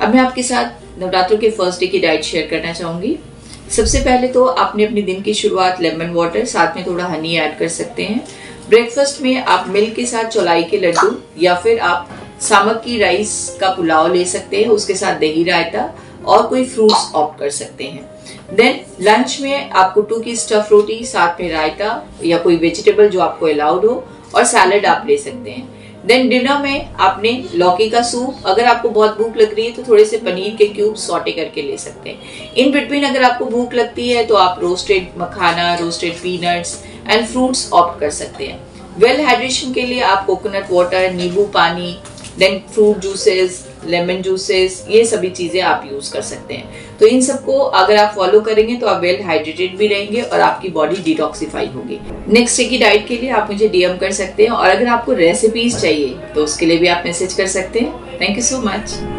अब मैं आपके साथ नवरात्रों के फर्स्ट डे की डाइट शेयर करना चाहूंगी। सबसे पहले तो आपने अपने दिन की शुरुआत लेमन वाटर साथ में थोड़ा हनी ऐड कर सकते हैं। ब्रेकफास्ट में आप मिल्क के साथ चौलाई के लड्डू या फिर आप सामक की राइस का पुलाव ले सकते हैं, उसके साथ दही रायता और कोई फ्रूट्स ऑप्ट कर सकते हैं। देन लंच में आप कुट्टू की स्टफ रोटी साथ में रायता या कोई वेजिटेबल जो आपको अलाउड हो और सैलड आप ले सकते हैं। देन डिनर में आपने लौकी का सूप, अगर आपको बहुत भूख लग रही है तो थोड़े से पनीर के क्यूब सॉटे करके ले सकते हैं। इन बिटवीन अगर आपको भूख लगती है तो आप roasted makhana, roasted peanuts and fruits opt कर सकते हैं। वेल हाइड्रेशन के लिए आप कोकोनट वाटर, नींबू पानी, then fruit juices, lemon juices, ये सभी चीजें आप यूज कर सकते हैं। तो इन सबको अगर आप फॉलो करेंगे तो आप वेल हाइड्रेटेड भी रहेंगे और आपकी बॉडी डिटॉक्सिफाई होगी। नेक्स्ट डे की डाइट के लिए आप मुझे डीएम कर सकते हैं और अगर आपको रेसिपीज चाहिए तो उसके लिए भी आप मैसेज कर सकते हैं। Thank you so much.